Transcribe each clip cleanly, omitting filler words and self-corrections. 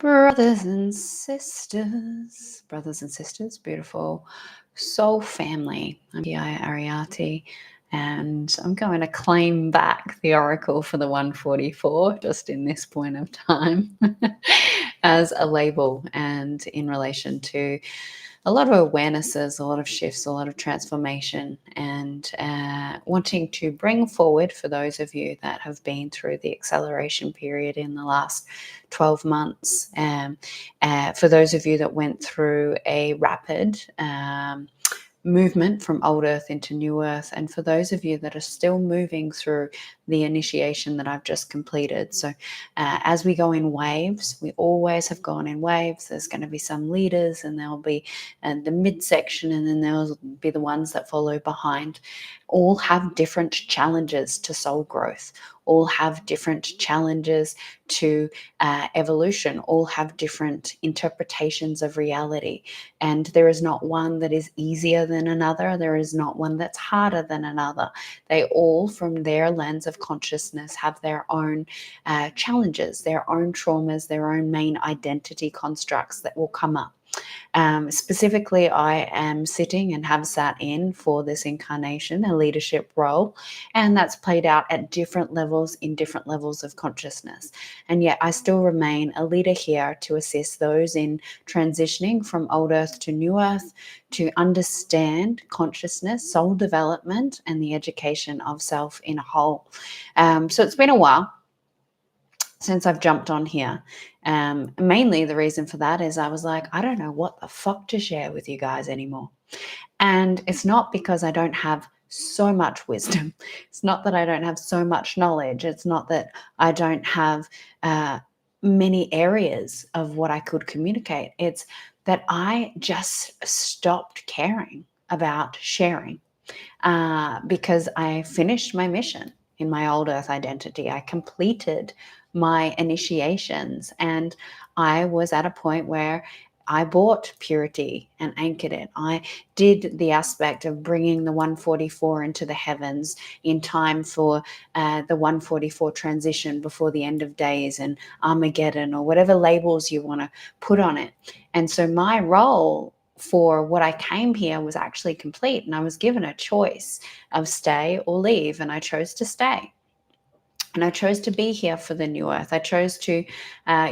Brothers and sisters, beautiful soul family. I'm Geeia Ariati, and I'm going to claim back the oracle for the 144 just in this point of time as a label and in relation to a lot of awarenesses, a lot of shifts, a lot of transformation, and wanting to bring forward for those of you that have been through the acceleration period in the last 12 months. For those of you that went through a rapid movement from old earth into new earth, and for those of you that are still moving through the initiation that I've just completed. So as we go in waves, we always have gone in waves. There's going to be some leaders, and there'll be the midsection, and then there'll be the ones that follow behind. All have different challenges to soul growth, all have different challenges to evolution, all have different interpretations of reality. And there is not one that is easier than another. There is not one that's harder than another. They all, from their lens of consciousness, have their own challenges, their own traumas, their own main identity constructs that will come up. Specifically, I am sitting and have sat in for this incarnation, a leadership role, and that's played out at different levels in different levels of consciousness. And yet I still remain a leader here to assist those in transitioning from old earth to new earth, to understand consciousness, soul development, and the education of self in a whole. So it's been a while since I've jumped on here. Mainly the reason for that is I was like, I don't know what the fuck to share with you guys anymore. And it's not because I don't have so much wisdom. It's not that I don't have so much knowledge. It's not that I don't have many areas of what I could communicate. It's that I just stopped caring about sharing because I finished my mission in my old earth identity. I completed my initiations, and I was at a point where I bought purity and anchored it. I did the aspect of bringing the 144 into the heavens in time for the 144 transition before the end of days and Armageddon, or whatever labels you want to put on it. And so my role for what I came here was actually complete, and I was given a choice of stay or leave, and I chose to stay. And I chose to be here for the new earth. I chose to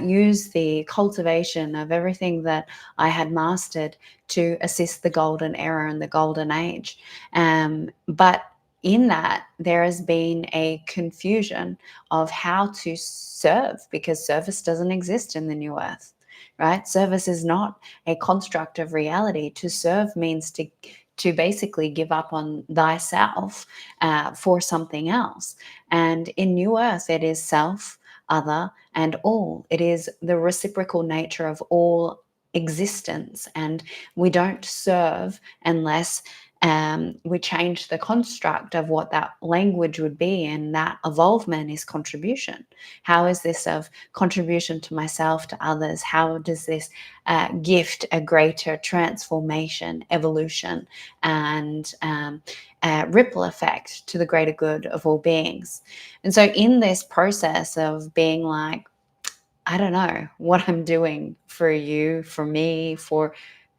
use the cultivation of everything that I had mastered to assist the golden era and the golden age. But in that, there has been a confusion of how to serve, because service doesn't exist in the new earth, right? Service is not a construct of reality. To serve means to basically give up on thyself for something else. And in New Earth, it is self, other, and all. It is the reciprocal nature of all existence. And we don't serve unless we change the construct of what that language would be, and that evolvement is contribution. How is this of contribution to myself, to others? How does this gift a greater transformation, evolution, and ripple effect to the greater good of all beings? And so in this process of being like, I don't know what I'm doing for you, for me, for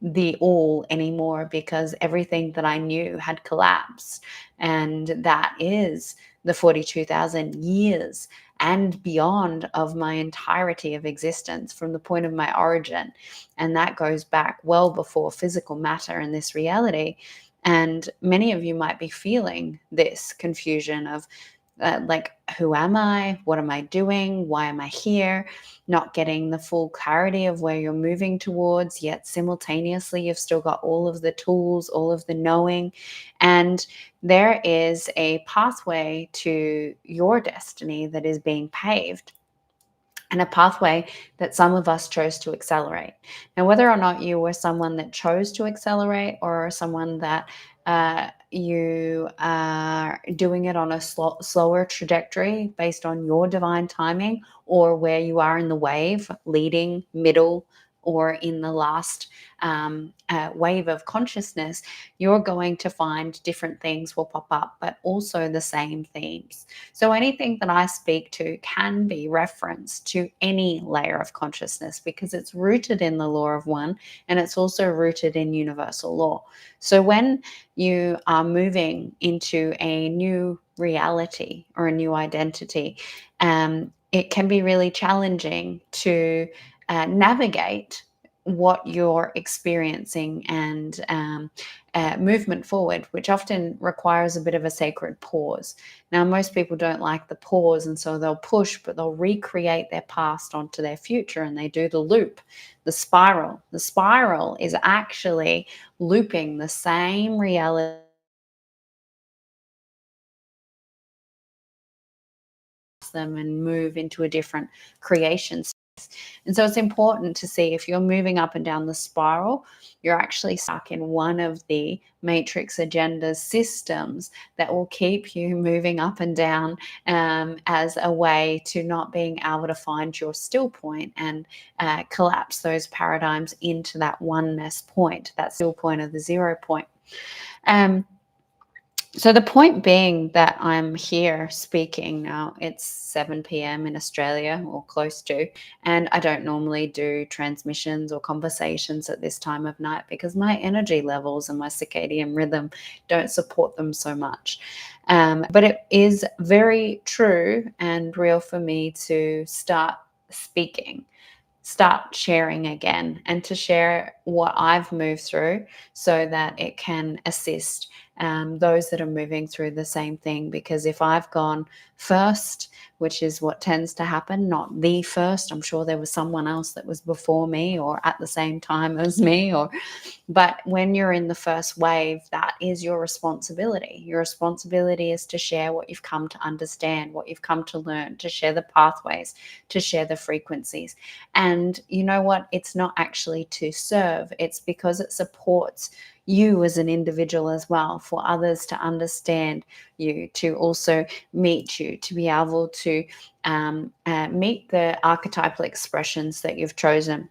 the all anymore, because everything that I knew had collapsed. And that is the 42,000 years and beyond of my entirety of existence from the point of my origin. And that goes back well before physical matter in this reality. And many of you might be feeling this confusion of like, who am I? What am I doing? Why am I here? Not getting the full clarity of where you're moving towards, yet simultaneously you've still got all of the tools, all of the knowing. And there is a pathway to your destiny that is being paved, and a pathway that some of us chose to accelerate. Now, whether or not you were someone that chose to accelerate, or someone that you are doing it on a slower trajectory based on your divine timing, or where you are in the wave, leading, middle, or in the last wave of consciousness, you're going to find different things will pop up, but also the same themes. So anything that I speak to can be referenced to any layer of consciousness because it's rooted in the law of one, and it's also rooted in universal law. So when you are moving into a new reality or a new identity, it can be really challenging to navigate what you're experiencing and movement forward, which often requires a bit of a sacred pause. Now, most people don't like the pause, and so they'll push, but they'll recreate their past onto their future, and they do the loop, the spiral. The spiral is actually looping the same reality them and move into a different creation space. And so it's important to see if you're moving up and down the spiral, you're actually stuck in one of the matrix agenda's systems that will keep you moving up and down as a way to not being able to find your still point and collapse those paradigms into that oneness point, that still point of the 0 point. So the point being that I'm here speaking now, it's 7 p.m. in Australia or close to, and I don't normally do transmissions or conversations at this time of night because my energy levels and my circadian rhythm don't support them so much. But it is very true and real for me to start speaking, start sharing again, and to share what I've moved through so that it can assist those that are moving through the same thing. Because if I've gone first, which is what tends to happen, not the first, I'm sure there was someone else that was before me or at the same time as me, but when you're in the first wave, that is your responsibility. Your responsibility is to share what you've come to understand, what you've come to learn, to share the pathways, to share the frequencies. And you know what? It's not actually to serve, it's because it supports you as an individual as well, for others to understand you, to also meet you, to be able to meet the archetypal expressions that you've chosen.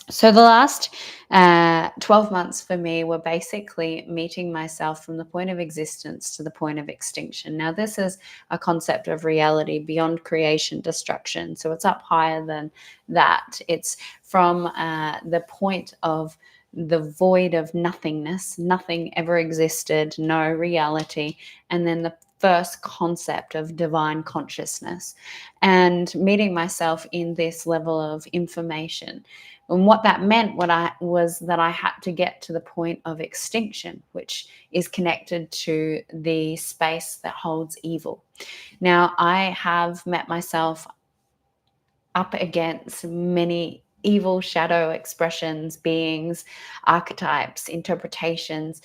So the last 12 months for me were basically meeting myself from the point of existence to the point of extinction. Now, this is a concept of reality beyond creation, destruction. So it's up higher than that. It's from the point of the void of nothingness, nothing ever existed, no reality, and then the first concept of divine consciousness, and meeting myself in this level of information. And what that meant was that I had to get to the point of extinction, which is connected to the space that holds evil. Now, I have met myself up against many evil shadow expressions, beings, archetypes, interpretations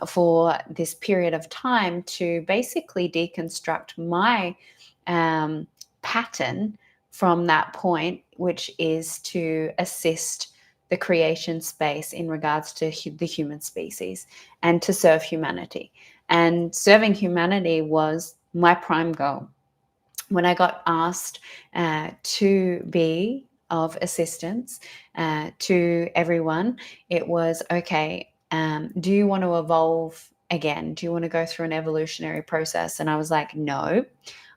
for this period of time to basically deconstruct my pattern from that point, which is to assist the creation space in regards to the human species and to serve humanity. And serving humanity was my prime goal. When I got asked to be of assistance to everyone, it was okay. Do you want to evolve again? Do you want to go through an evolutionary process? And I was like, no,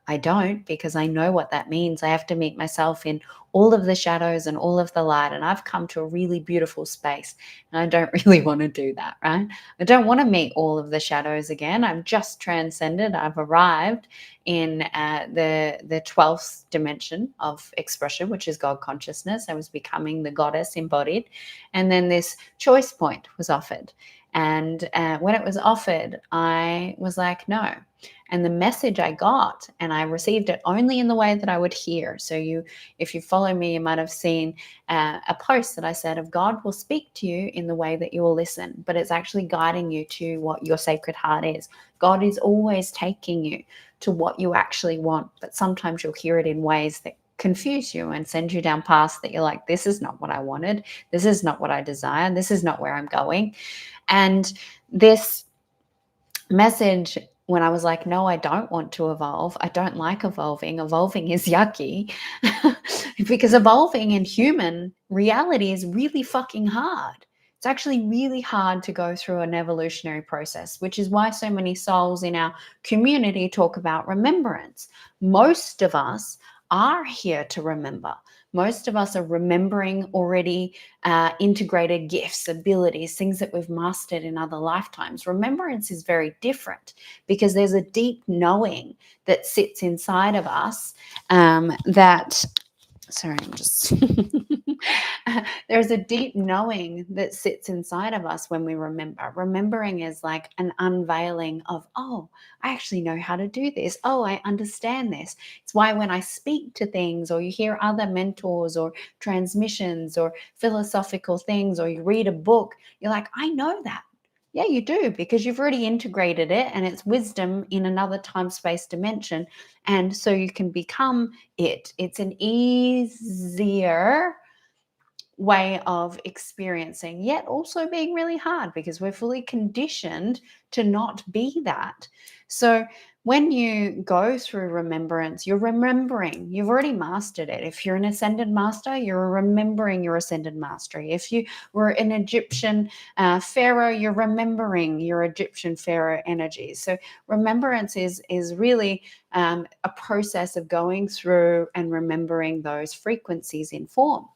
I don't, because I know what that means. I have to meet myself in all of the shadows and all of the light. And I've come to a really beautiful space. And I don't really want to do that, right? I don't want to meet all of the shadows again. I've just transcended. I've arrived in the 12th dimension of expression, which is God consciousness. I was becoming the goddess embodied. And then this choice point was offered. And when it was offered, I was like, no. And the message I got, and I received it only in the way that I would hear. So if you follow me, you might have seen a post that I said of God will speak to you in the way that you will listen, but it's actually guiding you to what your sacred heart is. God is always taking you to what you actually want, but sometimes you'll hear it in ways that confuse you and send you down paths that you're like, this is not what I wanted. This is not what I desire. This is not where I'm going. And this message when I was like, no, I don't want to evolve. I don't like evolving. Evolving is yucky. Because evolving in human reality is really fucking hard. It's actually really hard to go through an evolutionary process, which is why so many souls in our community talk about remembrance. Most of us are here to remember. Most of us are remembering already integrated gifts, abilities, things that we've mastered in other lifetimes. Remembrance is very different because there's a deep knowing that sits inside of us that sorry, I'm just there's a deep knowing that sits inside of us when we remember. Remembering is like an unveiling of, oh, I actually know how to do this. Oh, I understand this. It's why when I speak to things, or you hear other mentors or transmissions or philosophical things, or you read a book, you're like, I know that. Yeah, you do, because you've already integrated it and it's wisdom in another time space dimension. And so you can become it. It's an easier way of experiencing, yet also being really hard because we're fully conditioned to not be that. So when you go through remembrance, you're remembering, you've already mastered it. If you're an ascended master, you're remembering your ascended mastery. If you were an Egyptian pharaoh, you're remembering your Egyptian pharaoh energies. So remembrance is really a process of going through and remembering those frequencies in form.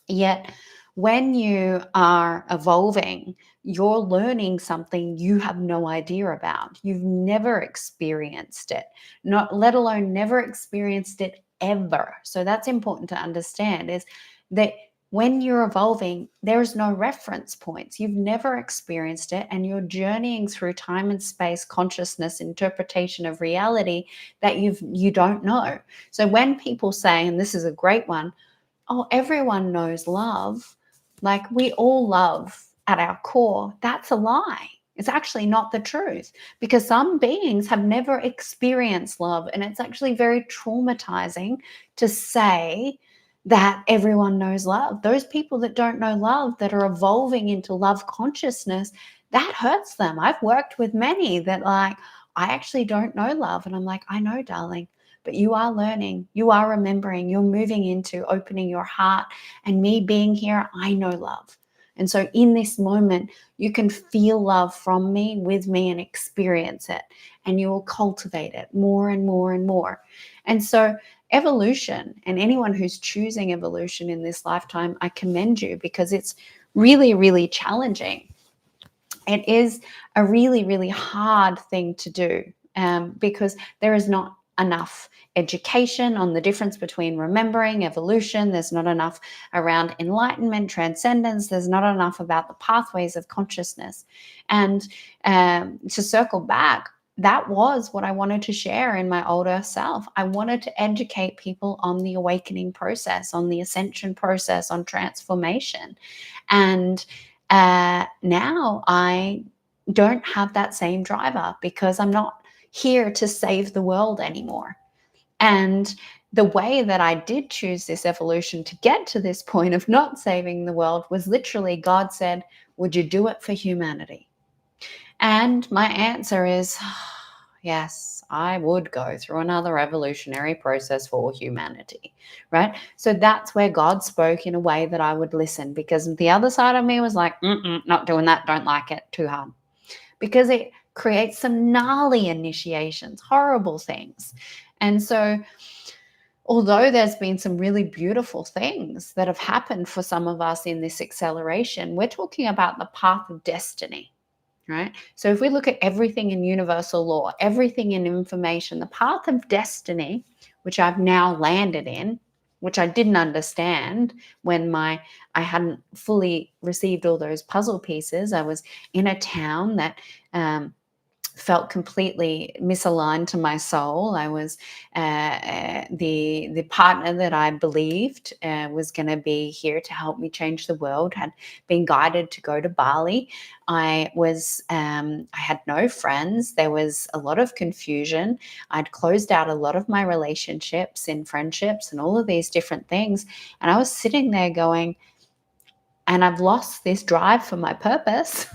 Yet, when you are evolving, you're learning something you have no idea about. You've never experienced it, not let alone never experienced it ever. So that's important to understand, is that when you're evolving, there's no reference points. You've never experienced it, and you're journeying through time and space, consciousness, interpretation of reality that you don't know. So when people say, and this is a great one, oh, everyone knows love, like we all love at our core, that's a lie. It's actually not the truth, because some beings have never experienced love. And it's actually very traumatizing to say that everyone knows love. Those people that don't know love, that are evolving into love consciousness, that hurts them. I've worked with many that, like, I actually don't know love. And I'm like, I know, darling, but you are learning, you are remembering, you're moving into opening your heart. And me being here, I know love. And so in this moment, you can feel love from me, with me, and experience it. And you will cultivate it more and more and more. And so evolution, and anyone who's choosing evolution in this lifetime, I commend you, because it's really, really challenging. It is a really, really hard thing to do, because there is not enough education on the difference between remembering, evolution. There's not enough around enlightenment, transcendence. There's not enough about the pathways of consciousness. And to circle back, that was what I wanted to share in my older self. I wanted to educate people on the awakening process, on the ascension process, on transformation. And now I don't have that same driver, because I'm not here to save the world anymore. And the way that I did choose this evolution to get to this point of not saving the world was literally, God said, would you do it for humanity? And my answer is, yes, I would go through another evolutionary process for humanity, right? So that's where God spoke in a way that I would listen, because the other side of me was like, not doing that, don't like it, too hard. Because it creates some gnarly initiations, horrible things. And so although there's been some really beautiful things that have happened for some of us in this acceleration, we're talking about the path of destiny. Right? So if we look at everything in universal law, everything in information, the path of destiny, which I've now landed in, which I didn't understand when I hadn't fully received all those puzzle pieces. I was in a town that felt completely misaligned to my soul. I was the partner that I believed was going to be here to help me change the world had been guided to go to Bali. I had no friends. There was a lot of confusion. I'd closed out a lot of my relationships and friendships and all of these different things. And I was sitting there going, and I've lost this drive for my purpose.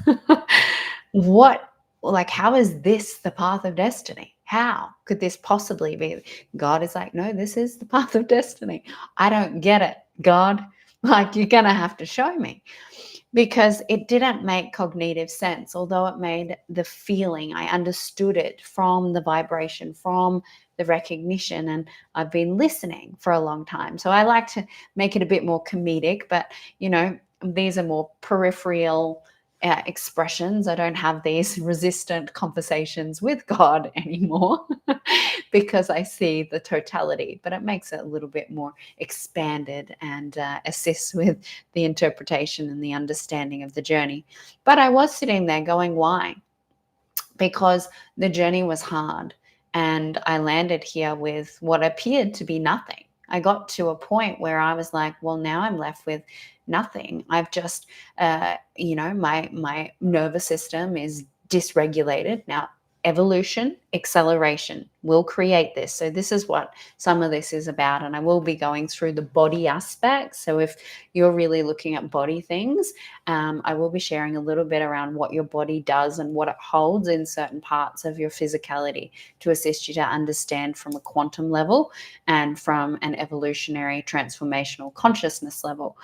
What like, how is this the path of destiny? How could this possibly be? God is like, no, this is the path of destiny. I don't get it, God. Like, you're going to have to show me, because it didn't make cognitive sense, although it made the feeling. I understood it from the vibration, from the recognition, and I've been listening for a long time. So I like to make it a bit more comedic, but, these are more peripheral expressions. I don't have these resistant conversations with God anymore because I see the totality, but it makes it a little bit more expanded and assists with the interpretation and the understanding of the journey. But I was sitting there going, why? Because the journey was hard, and I landed here with what appeared to be nothing. I got to a point where I was like, well, now I'm left with nothing. I've just, my nervous system is dysregulated. Now, evolution, acceleration will create this. So this is what some of this is about. And I will be going through the body aspects. So if you're really looking at body things, I will be sharing a little bit around what your body does and what it holds in certain parts of your physicality to assist you to understand from a quantum level and from an evolutionary transformational consciousness level.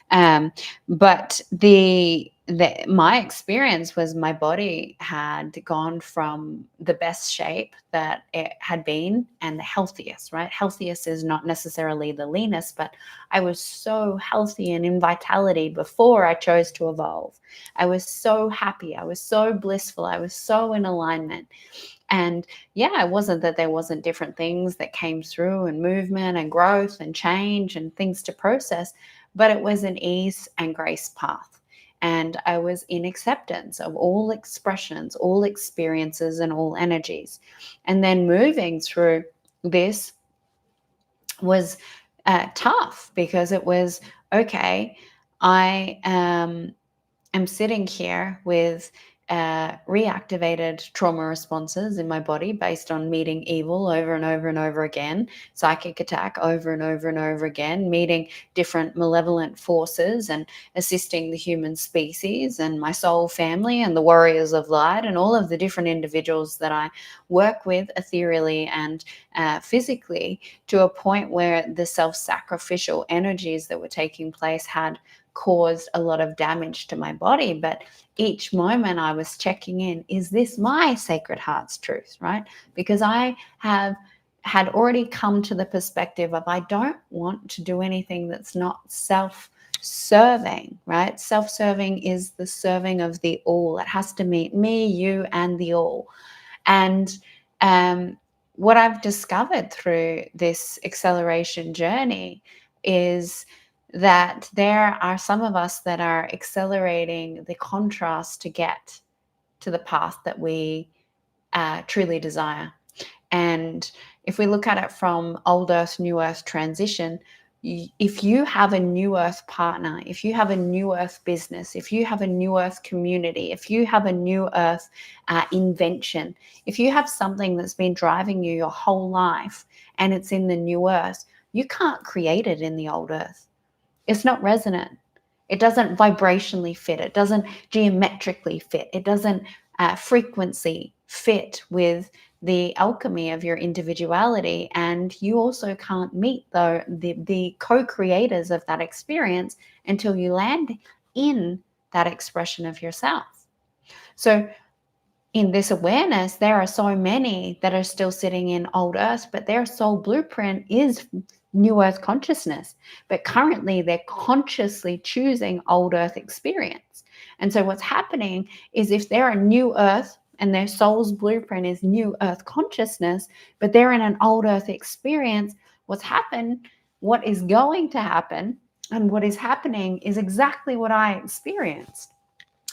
But my experience was my body had gone from the best shape that it had been, and the healthiest, right? Healthiest is not necessarily the leanest, but I was so healthy and in vitality before I chose to evolve. I was so happy. I was so blissful. I was so in alignment. And yeah, it wasn't that there wasn't different things that came through, and movement and growth and change and things to process, but it was an ease and grace path. And I was in acceptance of all expressions, all experiences, and all energies. And then moving through this was tough, because it was, okay, I am sitting here with reactivated trauma responses in my body based on meeting evil over and over and over again, psychic attack over and over and over again, meeting different malevolent forces and assisting the human species and my soul family and the warriors of light and all of the different individuals that I work with ethereally and physically, to a point where the self-sacrificial energies that were taking place had caused a lot of damage to my body. But each moment I was checking in, is this my sacred heart's truth, right? Because I had already come to the perspective of, I don't want to do anything that's not self-serving, right? Self-serving is the serving of the all. It has to meet me, you, and the all. And what I've discovered through this acceleration journey is that there are some of us that are accelerating the contrast to get to the path that we truly desire. And if we look at it from old earth, new earth transition, if you have a new earth partner, if you have a new earth business, if you have a new earth community, if you have a new earth invention, if you have something that's been driving you your whole life and it's in the new earth, you can't create it in the old earth. It's not resonant. It doesn't vibrationally fit. It doesn't geometrically fit. It doesn't frequency fit with the alchemy of your individuality. And you also can't meet the co-creators of that experience until you land in that expression of yourself. So in this awareness, there are so many that are still sitting in old earth, but their soul blueprint is new earth consciousness. But currently they're consciously choosing old earth experience. And so what's happening is, if they're a new earth and their soul's blueprint is new earth consciousness, but they're in an old earth experience, what is going to happen, and what is happening is exactly what I experienced.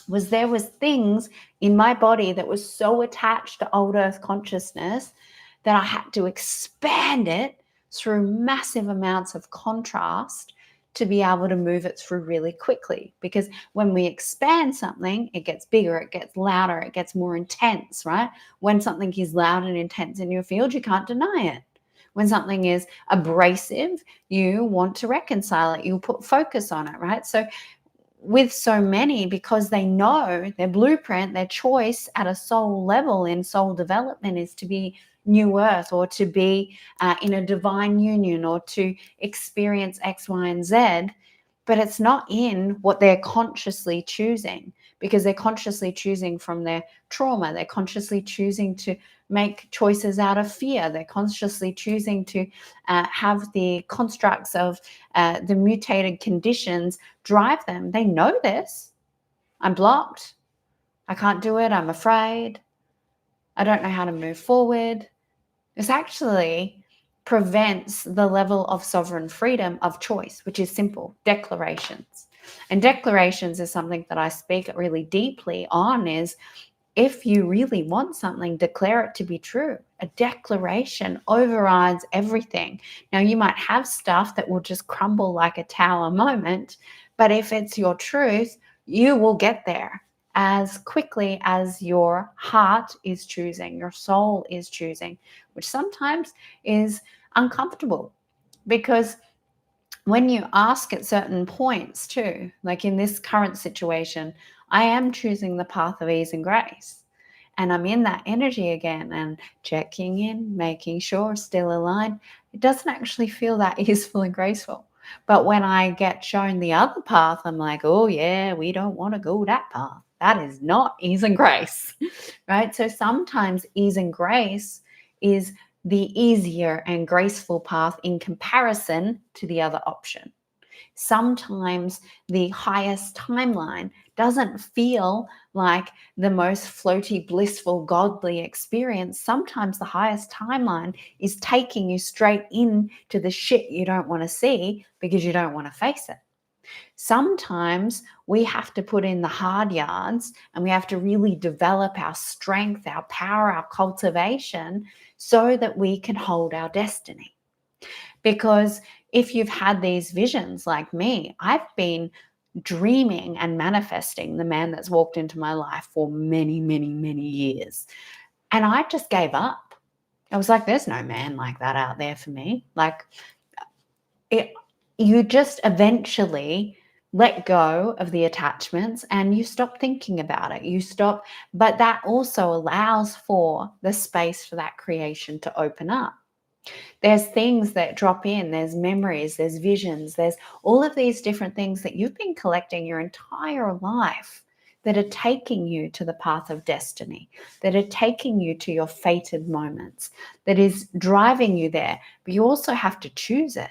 There was things in my body that was so attached to old earth consciousness that I had to expand it through massive amounts of contrast to be able to move it through really quickly. Because when we expand something, it gets bigger, it gets louder, it gets more intense, right? When something is loud and intense in your field, you can't deny it. When something is abrasive, you want to reconcile it, you'll put focus on it, right? So with so many, because they know their blueprint, their choice at a soul level in soul development is to be new earth, or to be in a divine union, or to experience X, Y, and Z. But it's not in what they're consciously choosing, because they're consciously choosing from their trauma. They're consciously choosing to make choices out of fear. They're consciously choosing to have the constructs of the mutated conditions drive them. They know this. I'm blocked. I can't do it. I'm afraid. I don't know how to move forward. This actually prevents the level of sovereign freedom of choice, which is simple: declarations. And declarations is something that I speak really deeply on. Is if you really want something, declare it to be true. A declaration overrides everything. Now, you might have stuff that will just crumble like a tower moment, but if it's your truth, you will get there as quickly as your heart is choosing, your soul is choosing, which sometimes is uncomfortable, because when you ask at certain points too, like in this current situation, I am choosing the path of ease and grace. And I'm in that energy again and checking in, making sure still aligned. It doesn't actually feel that easeful and graceful. But when I get shown the other path, I'm like, oh, yeah, we don't want to go that path. That is not ease and grace, right? So sometimes ease and grace is the easier and graceful path in comparison to the other option. Sometimes the highest timeline doesn't feel like the most floaty, blissful, godly experience. Sometimes the highest timeline is taking you straight into the shit you don't want to see because you don't want to face it. Sometimes we have to put in the hard yards and we have to really develop our strength, our power, our cultivation so that we can hold our destiny. Because if you've had these visions like me, I've been dreaming and manifesting the man that's walked into my life for many, many, many years. And I just gave up. I was like, there's no man like that out there for me. Like, you just eventually let go of the attachments and you stop thinking about it. You stop, but that also allows for the space for that creation to open up. There's things that drop in, there's memories, there's visions, there's all of these different things that you've been collecting your entire life that are taking you to the path of destiny, that are taking you to your fated moments, that is driving you there. But you also have to choose it.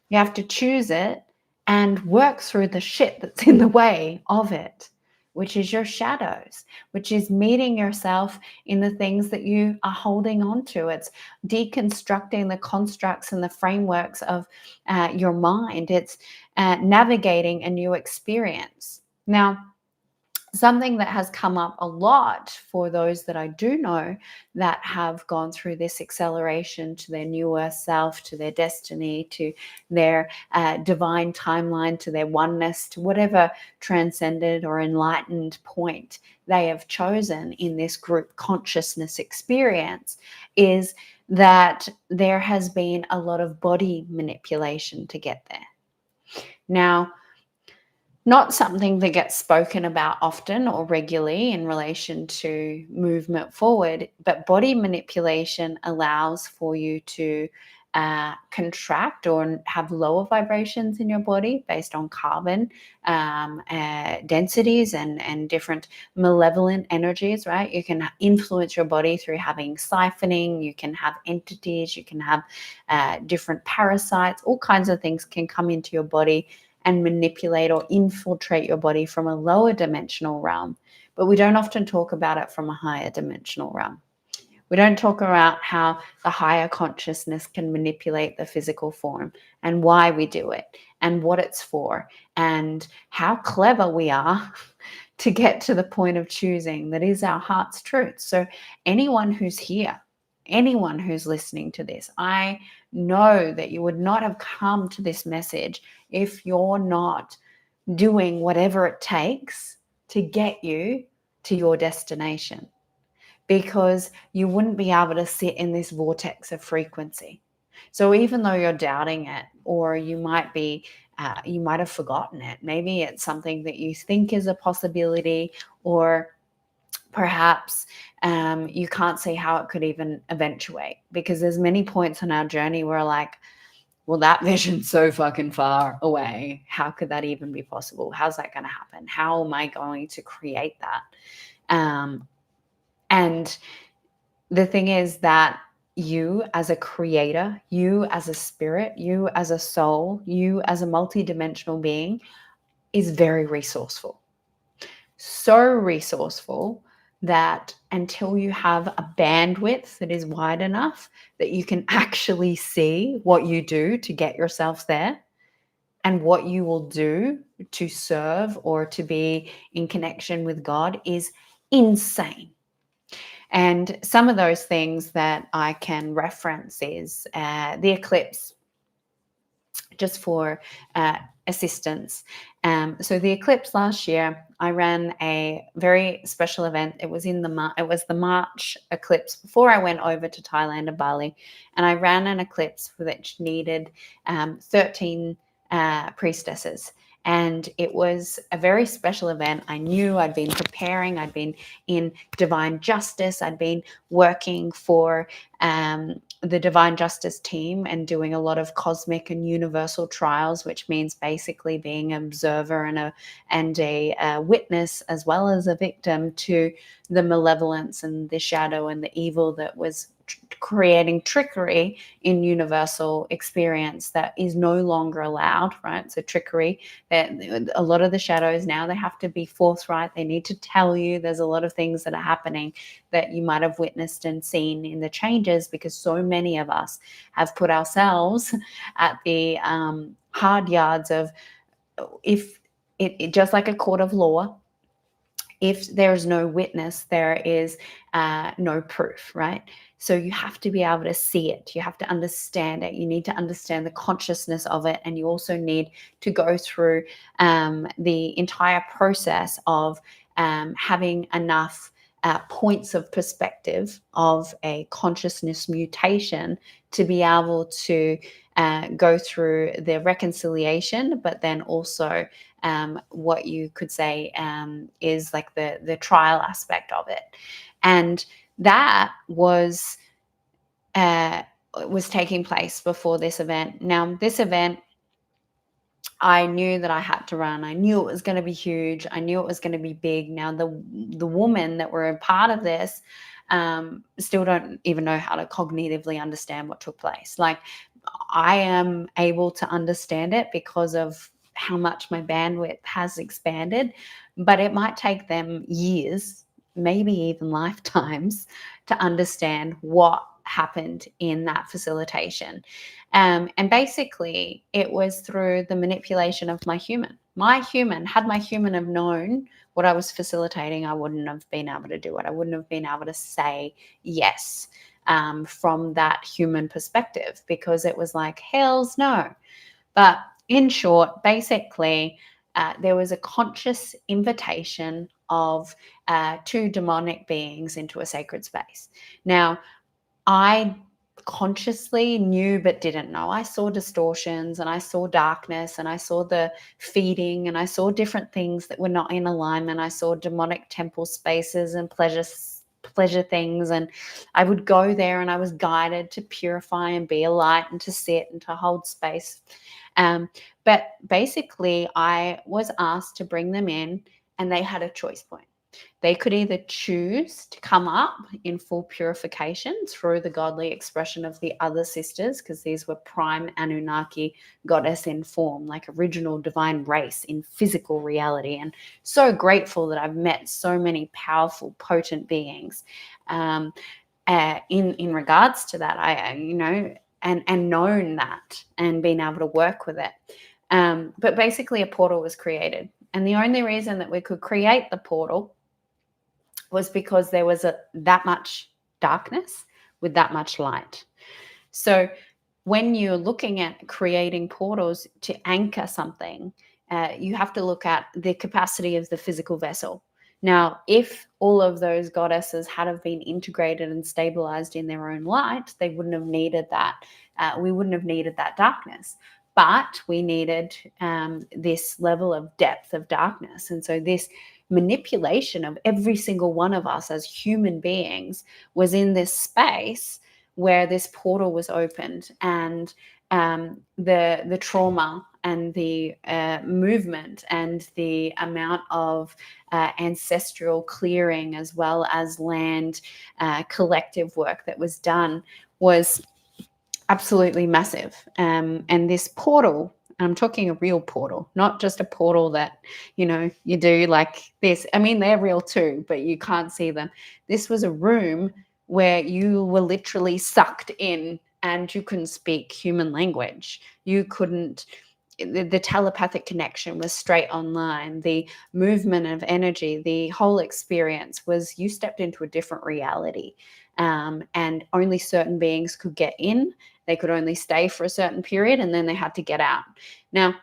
You have to choose it and work through the shit that's in the way of it, which is your shadows, which is meeting yourself in the things that you are holding on to. It's deconstructing the constructs and the frameworks of your mind. It's navigating a new experience. Now, something that has come up a lot for those that I do know that have gone through this acceleration to their newer self, to their destiny, to their divine timeline, to their oneness, to whatever transcended or enlightened point they have chosen in this group consciousness experience, is that there has been a lot of body manipulation to get there. Now, not something that gets spoken about often or regularly in relation to movement forward, but body manipulation allows for you to contract or have lower vibrations in your body based on carbon densities and different malevolent energies, right? You can influence your body through having siphoning, you can have entities, you can have different parasites, all kinds of things can come into your body and manipulate or infiltrate your body from a lower dimensional realm. But we don't often talk about it from a higher dimensional realm. We don't talk about how the higher consciousness can manipulate the physical form and why we do it and what it's for and how clever we are to get to the point of choosing that is our heart's truth. So anyone who's here, anyone who's listening to this, I know that you would not have come to this message if you're not doing whatever it takes to get you to your destination, because you wouldn't be able to sit in this vortex of frequency. So even though you're doubting it, or you might be, you might have forgotten it. Maybe it's something that you think is a possibility, or perhaps you can't see how it could even eventuate, because there's many points on our journey where like, well, that vision's so fucking far away. How could that even be possible? How's that going to happen? How am I going to create that? And the thing is that you as a creator, you as a spirit, you as a soul, you as a multidimensional being is very resourceful. So resourceful that until you have a bandwidth that is wide enough that you can actually see what you do to get yourself there, and what you will do to serve or to be in connection with God, is insane. And some of those things that I can reference is the eclipse, just for assistance. So the eclipse last year, I ran a very special event. It was the March eclipse before I went over to Thailand and Bali, and I ran an eclipse which needed 13 priestesses. And it was a very special event. I knew I'd been preparing. I'd been in divine justice. I'd been working for the divine justice team and doing a lot of cosmic and universal trials, which means basically being an observer and a witness, as well as a victim to the malevolence and the shadow and the evil that was creating trickery in universal experience that is no longer allowed, right? So trickery, that a lot of the shadows now, they have to be forthright. They need to tell you there's a lot of things that are happening that you might have witnessed and seen in the changes, because so many of us have put ourselves at the hard yards of, if it just like a court of law, if there's no witness, there is no proof, right? So you have to be able to see it. You have to understand it. You need to understand the consciousness of it. And you also need to go through the entire process of having enough points of perspective of a consciousness mutation to be able to go through the reconciliation, but then also what you could say is like the trial aspect of it. And that was taking place before this event. Now, this event, I knew that I had to run. I knew it was going to be huge. I knew it was going to be big. Now, the women that were a part of this still don't even know how to cognitively understand what took place. Like, I am able to understand it because of how much my bandwidth has expanded, but it might take them years, maybe even lifetimes, to understand what happened in that facilitation. And basically, it was through the manipulation of my human. Had my human have known what I was facilitating, I wouldn't have been able to do it. I wouldn't have been able to say yes from that human perspective, because it was like, hell's no. But in short, basically, there was a conscious invitation of two demonic beings into a sacred space. Now, I consciously knew but didn't know. I saw distortions, and I saw darkness, and I saw the feeding, and I saw different things that were not in alignment. I saw demonic temple spaces and pleasure things, and I would go there, and I was guided to purify and be a light and to sit and to hold space. But basically, I was asked to bring them in, and they had a choice point. They could either choose to come up in full purification through the godly expression of the other sisters, because these were prime Anunnaki goddess in form, like original divine race in physical reality. And so grateful that I've met so many powerful, potent beings in regards to that. And known that and been able to work with it. But basically, a portal was created. And the only reason that we could create the portal was because there was that much darkness with that much light. So when you're looking at creating portals to anchor something, you have to look at the capacity of the physical vessel. Now, if all of those goddesses had have been integrated and stabilized in their own light, they wouldn't have needed that. We wouldn't have needed that darkness. But we needed this level of depth of darkness. And so this manipulation of every single one of us as human beings was in this space where this portal was opened, and the trauma and the movement and the amount of ancestral clearing as well as land collective work that was done was absolutely massive. And this portal, I'm talking a real portal, not just a portal that, you do like this. I mean, they're real too, but you can't see them. This was a room where you were literally sucked in and you couldn't speak human language. You couldn't, the telepathic connection was straight online. The movement of energy, the whole experience was you stepped into a different reality. And only certain beings could get in. They could only stay for a certain period, and then they had to get out. Now,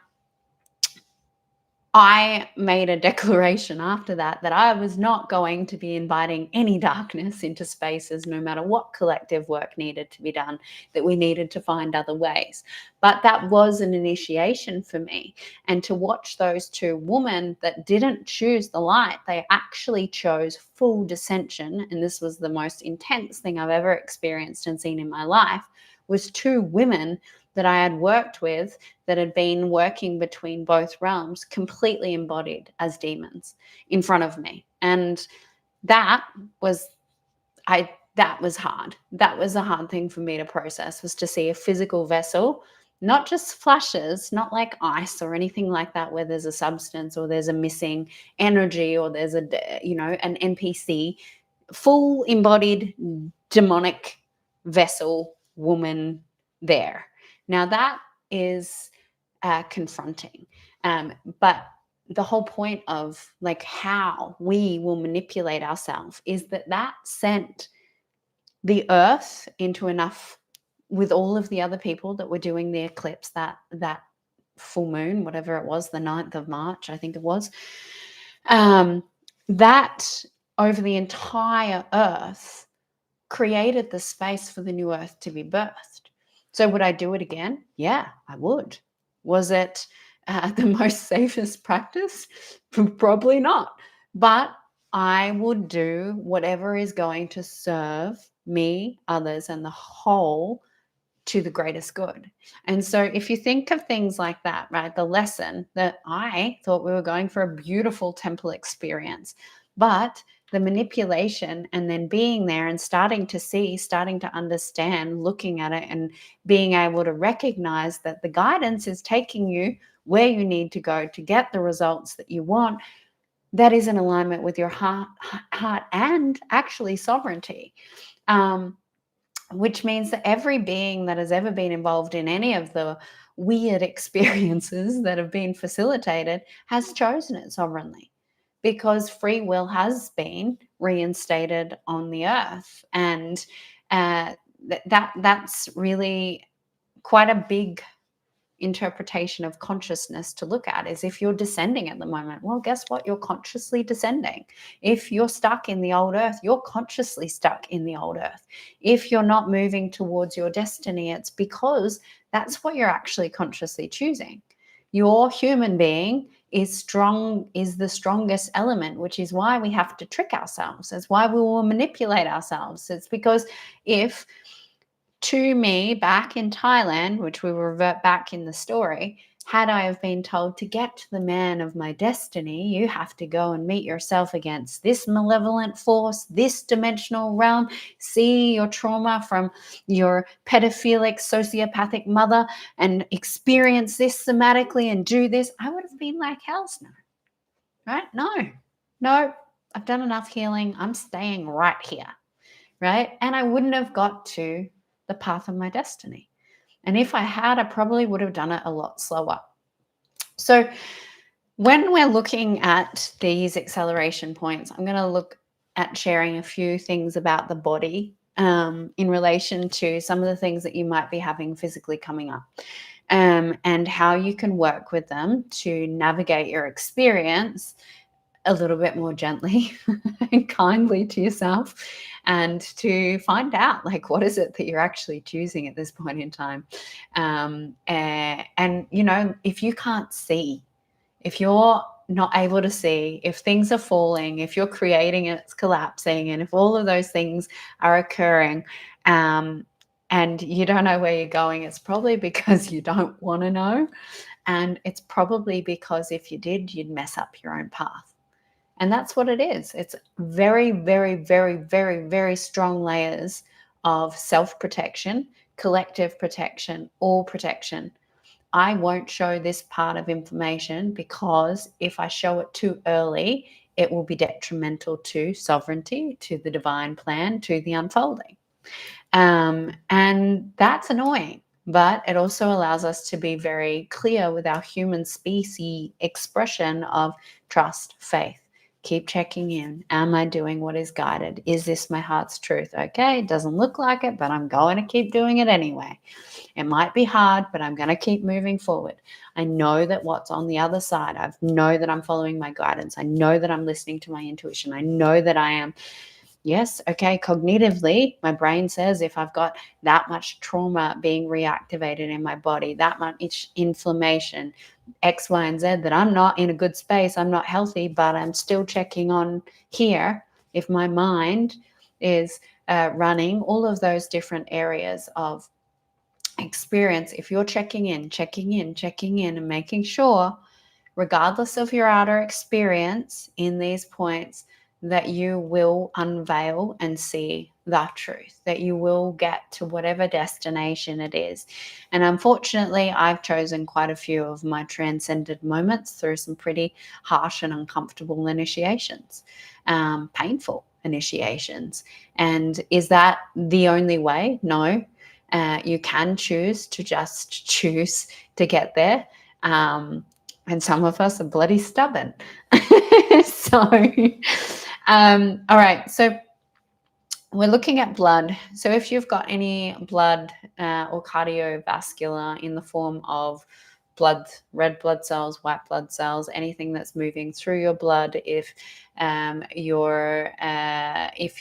I made a declaration after that I was not going to be inviting any darkness into spaces, no matter what collective work needed to be done, that we needed to find other ways. But that was an initiation for me. And to watch those two women that didn't choose the light, they actually chose full dissension. And this was the most intense thing I've ever experienced and seen in my life, was two women that I had worked with that had been working between both realms, completely embodied as demons in front of me. And that was hard. That was a hard thing for me to process, was to see a physical vessel, not just flashes, not like ice or anything like that, where there's a substance or there's a missing energy or there's an NPC, full embodied demonic vessel woman there. Now that is confronting. But the whole point of like how we will manipulate ourselves is that sent the earth into enough, with all of the other people that were doing the eclipse, that full moon, whatever it was, the 9th of March, I think it was, that over the entire earth created the space for the new earth to be birthed. So would I do it again? Yeah, I would. Was it the most safest practice? Probably not. But I would do whatever is going to serve me, others, and the whole to the greatest good. And so if you think of things like that, right, the lesson that I thought we were going for a beautiful temple experience, but the manipulation and then being there and starting to see, starting to understand, looking at it and being able to recognize that the guidance is taking you where you need to go to get the results that you want, that is in alignment with your heart and actually sovereignty. Which means that every being that has ever been involved in any of the weird experiences that have been facilitated has chosen it sovereignly, because free will has been reinstated on the earth. And that's really quite a big interpretation of consciousness to look at. Is if you're descending at the moment, well, guess what? You're consciously descending. If you're stuck in the old earth, you're consciously stuck in the old earth. If you're not moving towards your destiny, it's because that's what you're actually consciously choosing. Your human being is the strongest element, which is why we have to trick ourselves. It's why we will manipulate ourselves. It's because if to me back in Thailand, which we will revert back in the story, had I have been told to get to the man of my destiny, you have to go and meet yourself against this malevolent force, this dimensional realm, see your trauma from your pedophilic, sociopathic mother and experience this somatically and do this, I would have been like, hell's no, right? No, I've done enough healing. I'm staying right here, right? And I wouldn't have got to the path of my destiny. And if I had, I probably would have done it a lot slower. So when we're looking at these acceleration points, I'm going to look at sharing a few things about the body in relation to some of the things that you might be having physically coming up, and how you can work with them to navigate your experience a little bit more gently and kindly to yourself, and to find out, like, what is it that you're actually choosing at this point in time. And if you can't see, if you're not able to see, if things are falling, if you're creating and it's collapsing, and if all of those things are occurring, and you don't know where you're going, it's probably because you don't want to know. And it's probably because if you did, you'd mess up your own path. And that's what it is. It's very, very, very, very, very strong layers of self-protection, collective protection, all protection. I won't show this part of information because if I show it too early, it will be detrimental to sovereignty, to the divine plan, to the unfolding. And that's annoying, but it also allows us to be very clear with our human species expression of trust, faith. Keep checking in. Am I doing what is guided? Is this my heart's truth? Okay, it doesn't look like it, but I'm going to keep doing it anyway. It might be hard, but I'm going to keep moving forward. I know that what's on the other side, I know that I'm following my guidance. I know that I'm listening to my intuition. I know that I am. Yes, okay, cognitively, my brain says if I've got that much trauma being reactivated in my body, that much inflammation, X, Y, and Z, that I'm not in a good space, I'm not healthy, but I'm still checking on here. If my mind is running all of those different areas of experience, if you're checking in, and making sure, regardless of your outer experience in these points, that you will unveil and see the truth, that you will get to whatever destination it is. And unfortunately, I've chosen quite a few of my transcended moments through some pretty harsh and uncomfortable initiations, painful initiations. And is that the only way? No. You can choose to just choose to get there. And some of us are bloody stubborn. So, all right. So we're looking at blood. So if you've got any blood or cardiovascular in the form of blood, red blood cells, white blood cells, anything that's moving through your blood, if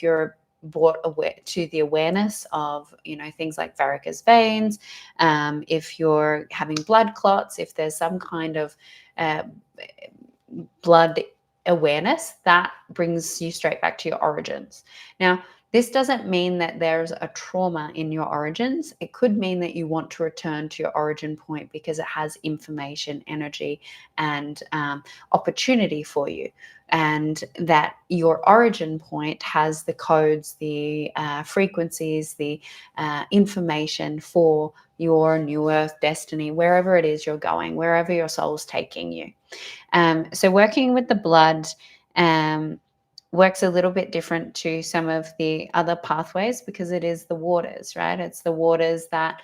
you're brought to the awareness of things like varicose veins, if you're having blood clots, if there's some kind of blood awareness, that brings you straight back to your origins. Now, this doesn't mean that there's a trauma in your origins. It could mean that you want to return to your origin point because it has information, energy, and opportunity for you. And that your origin point has the codes, the frequencies, the information for your new earth destiny, wherever it is you're going, wherever your soul's taking you. So working with the blood works a little bit different to some of the other pathways because it is the waters, right? It's the waters that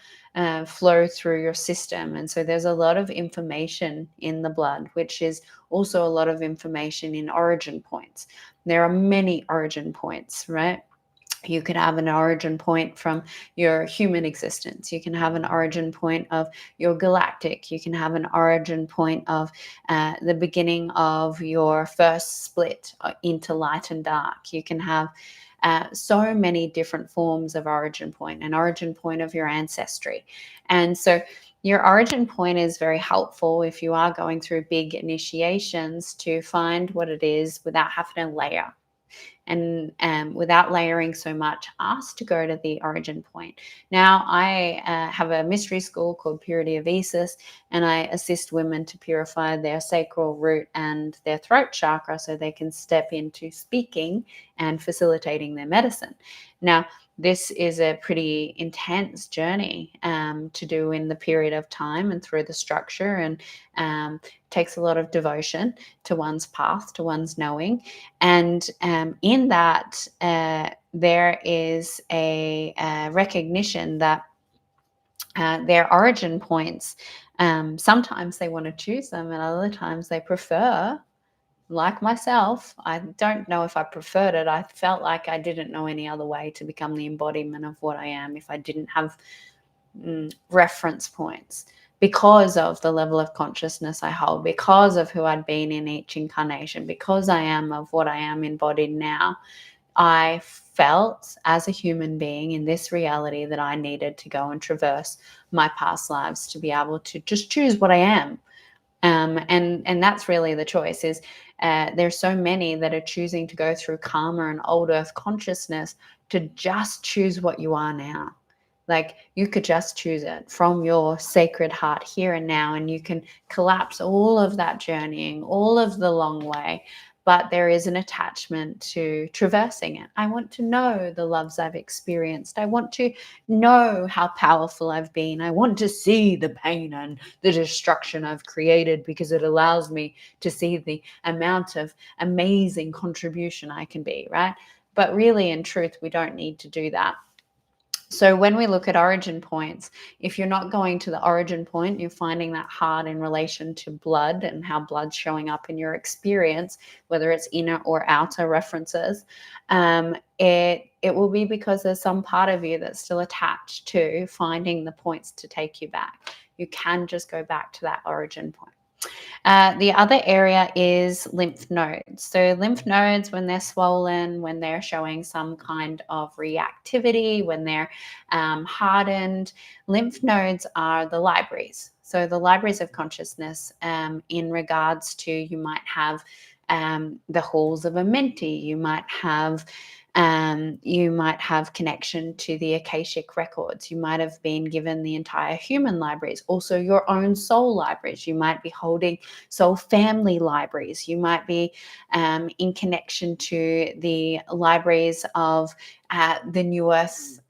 flow through your system. And so there's a lot of information in the blood, which is also a lot of information in origin points. There are many origin points, right? You could have an origin point from your human existence. You can have an origin point of your galactic. You can have an origin point of the beginning of your first split into light and dark. You can have so many different forms of origin point, an origin point of your ancestry. And so your origin point is very helpful if you are going through big initiations to find what it is without having to layer. And without layering so much, ask to go to the origin point. Now, I have a mystery school called Purity of Isis, and I assist women to purify their sacral root and their throat chakra so they can step into speaking and facilitating their medicine. Now, this is a pretty intense journey to do in the period of time and through the structure, and takes a lot of devotion to one's path, to one's knowing. And in that, there is a recognition that their origin points, sometimes they want to choose them and other times they prefer. Like myself, I don't know if I preferred it. I felt like I didn't know any other way to become the embodiment of what I am if I didn't have reference points. because of the level of consciousness I hold, because of who I'd been in each incarnation, because I am of what I am embodied now. I felt as a human being in this reality that I needed to go and traverse my past lives to be able to just choose what I am. And that's really the choice. Is there's so many that are choosing to go through karma and old earth consciousness to just choose what you are now. Like, you could just choose it from your sacred heart here and now, and you can collapse all of that journeying, all of the long way. But there is an attachment to traversing it. I want to know the loves I've experienced. I want to know how powerful I've been. I want to see the pain and the destruction I've created, because it allows me to see the amount of amazing contribution I can be, right? But really, in truth, we don't need to do that. So when we look at origin points, if you're not going to the origin point, you're finding that hard in relation to blood and how blood's showing up in your experience, whether it's inner or outer references, it will be because there's some part of you that's still attached to finding the points to take you back. You can just go back to that origin point. The other area is lymph nodes. So lymph nodes, when they're swollen, when they're showing some kind of reactivity, when they're hardened, lymph nodes are the libraries. So the libraries of consciousness, in regards to, you might have the halls of a mentee, you might have connection to the Akashic records. You might have been given the entire human libraries, also your own soul libraries. You might be holding soul family libraries. You might be in connection to the libraries of the New Earth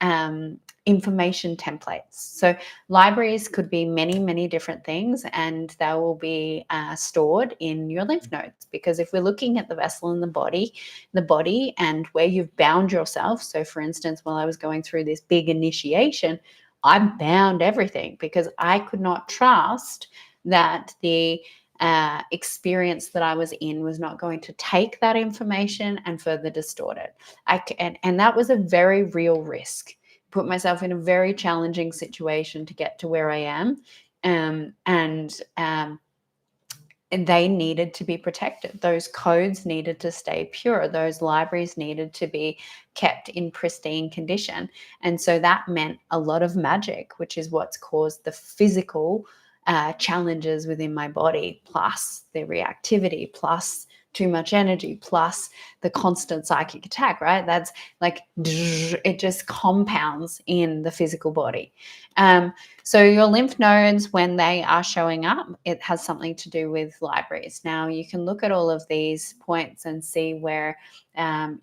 information templates. So libraries could be many, many different things, and they will be stored in your lymph nodes. Because if we're looking at the vessel in the body and where you've bound yourself. So for instance, while I was going through this big initiation, I bound everything because I could not trust that the experience that I was in was not going to take that information and further distort it. And that was a very real risk. Put myself in a very challenging situation to get to where I am. And they needed to be protected. Those codes needed to stay pure. Those libraries needed to be kept in pristine condition. And so that meant a lot of magic, which is what's caused the physical challenges within my body, plus the reactivity, plus too much energy, plus the constant psychic attack, right? That's like, it just compounds in the physical body. So your lymph nodes, when they are showing up, it has something to do with libraries. Now, you can look at all of these points and see where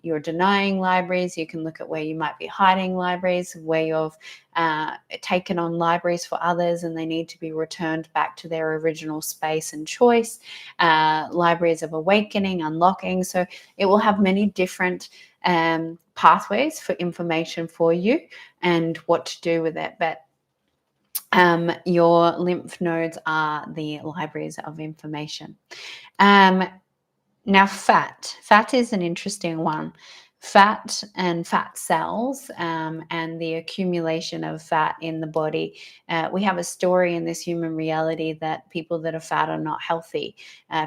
you're denying libraries. You can look at where you might be hiding libraries, where you've taken on libraries for others and they need to be returned back to their original space and choice. Libraries of awakening, unlocking. So it will have many different pathways for information for you and what to do with it. But your lymph nodes are the libraries of information. Now, fat is an interesting one. Fat and fat cells and the accumulation of fat in the body. We have a story in this human reality that people that are fat are not healthy.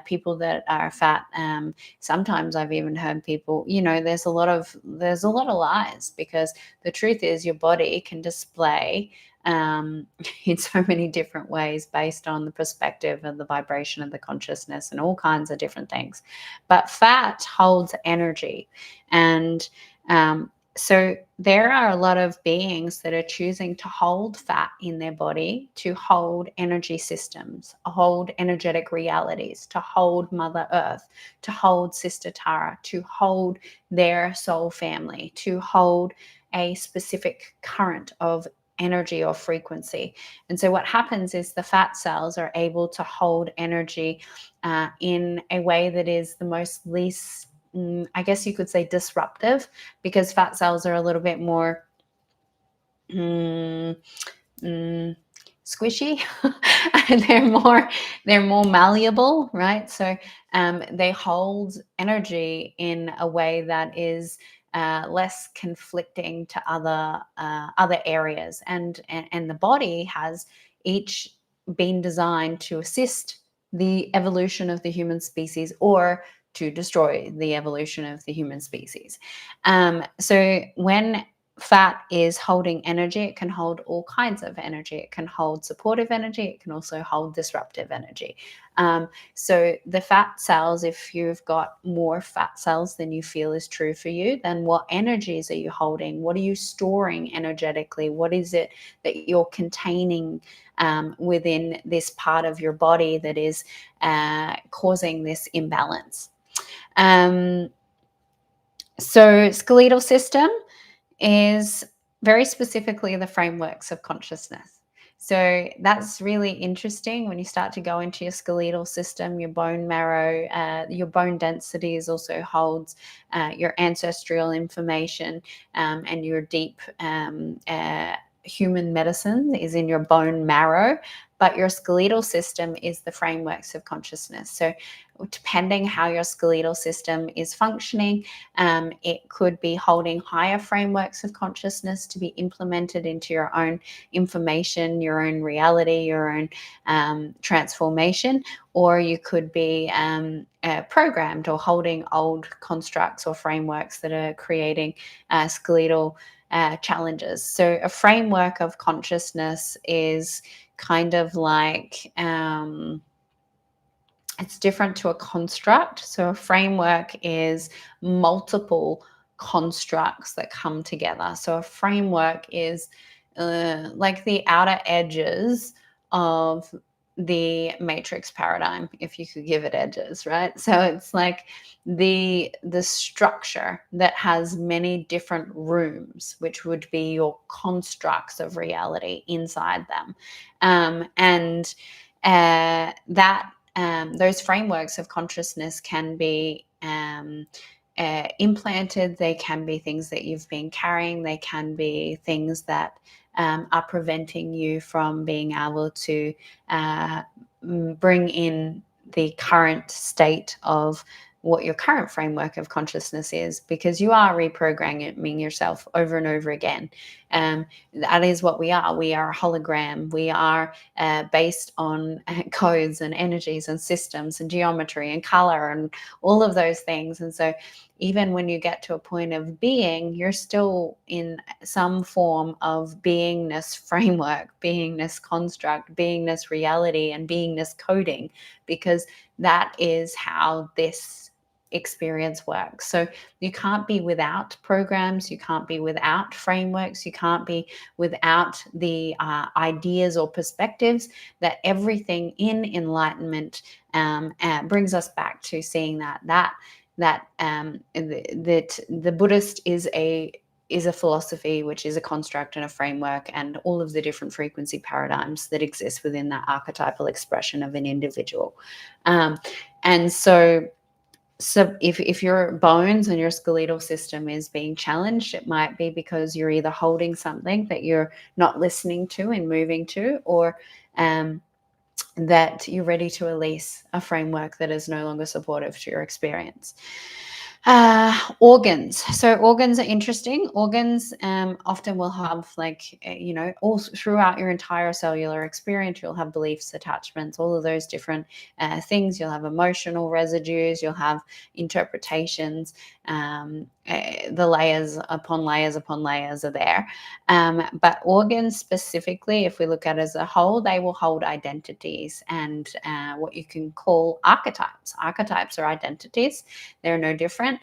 People that are fat, sometimes I've even heard people, there's a lot of lies, because the truth is your body can display in so many different ways based on the perspective and the vibration of the consciousness and all kinds of different things. But fat holds energy. And so there are a lot of beings that are choosing to hold fat in their body, to hold energy systems, hold energetic realities, to hold Mother Earth, to hold Sister Tara, to hold their soul family, to hold a specific current of energy or frequency. And so what happens is the fat cells are able to hold energy in a way that is the most least, I guess you could say, disruptive, because fat cells are a little bit more squishy. they're more malleable, right? So they hold energy in a way that is less conflicting to other areas, and the body has each been designed to assist the evolution of the human species or to destroy the evolution of the human species. So when fat is holding energy, it can hold all kinds of energy. It can hold supportive energy. It can also hold disruptive energy. So the fat cells, if you've got more fat cells than you feel is true for you, then what energies are you holding? What are you storing energetically? What is it that you're containing within this part of your body that is causing this imbalance? So skeletal system is very specifically the frameworks of consciousness. So that's really interesting when you start to go into your skeletal system, your bone marrow, your bone densities also holds your ancestral information, and your deep human medicine is in your bone marrow. But your skeletal system is the frameworks of consciousness. So depending how your skeletal system is functioning, it could be holding higher frameworks of consciousness to be implemented into your own information, your own reality, your own transformation, or you could be programmed or holding old constructs or frameworks that are creating skeletal challenges. So a framework of consciousness is kind of like it's different to a construct. So a framework is multiple constructs that come together. So a framework is like the outer edges of the matrix paradigm, if you could give it edges, right? So it's like the structure that has many different rooms, which would be your constructs of reality inside them. And that those frameworks of consciousness can be implanted. They can be things that you've been carrying. They can be things that are preventing you from being able to bring in the current state of what your current framework of consciousness is, because you are reprogramming yourself over and over again. That is what we are. We are a hologram. We are based on codes and energies and systems and geometry and color and all of those things. And so even when you get to a point of being, you're still in some form of beingness framework, beingness construct, beingness reality, and beingness coding, because that is how this experience works. So you can't be without programs, you can't be without frameworks, you can't be without the ideas or perspectives that everything in enlightenment brings us back to seeing that the Buddhist is a philosophy, which is a construct and a framework, and all of the different frequency paradigms that exist within that archetypal expression of an individual. And so if your bones and your skeletal system is being challenged, it might be because you're either holding something that you're not listening to and moving to, or that you're ready to release a framework that is no longer supportive to your experience. Organs. So organs are interesting. Organs often will have, like, all throughout your entire cellular experience, you'll have beliefs, attachments, all of those different things. You'll have emotional residues. You'll have interpretations. The layers upon layers upon layers are there. But organs specifically, if we look at it as a whole, they will hold identities and what you can call archetypes. Archetypes are identities. They're no different.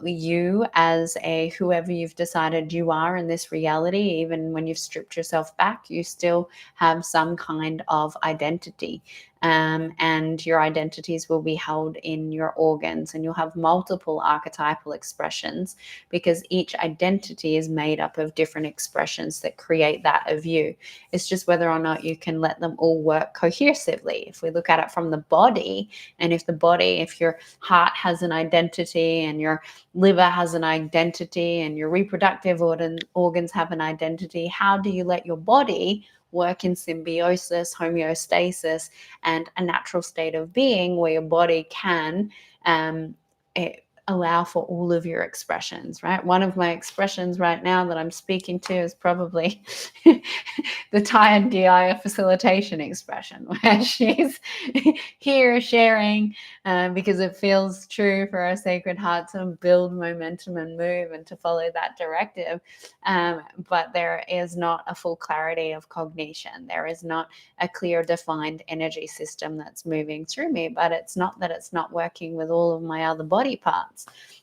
You as whoever you've decided you are in this reality, even when you've stripped yourself back, you still have some kind of identity. And your identities will be held in your organs, and you'll have multiple archetypal expressions because each identity is made up of different expressions that create that of you. It's just whether or not you can let them all work cohesively. If we look at it from the body, and if your heart has an identity and your liver has an identity and your reproductive organs have an identity, how do you let your body work in symbiosis, homeostasis, and a natural state of being where your body can allow for all of your expressions, right? One of my expressions right now that I'm speaking to is probably the tired Geeia facilitation expression, where she's here sharing because it feels true for our sacred heart to build momentum and move and to follow that directive. But there is not a full clarity of cognition. There is not a clear, defined energy system that's moving through me. But it's not that it's not working with all of my other body parts.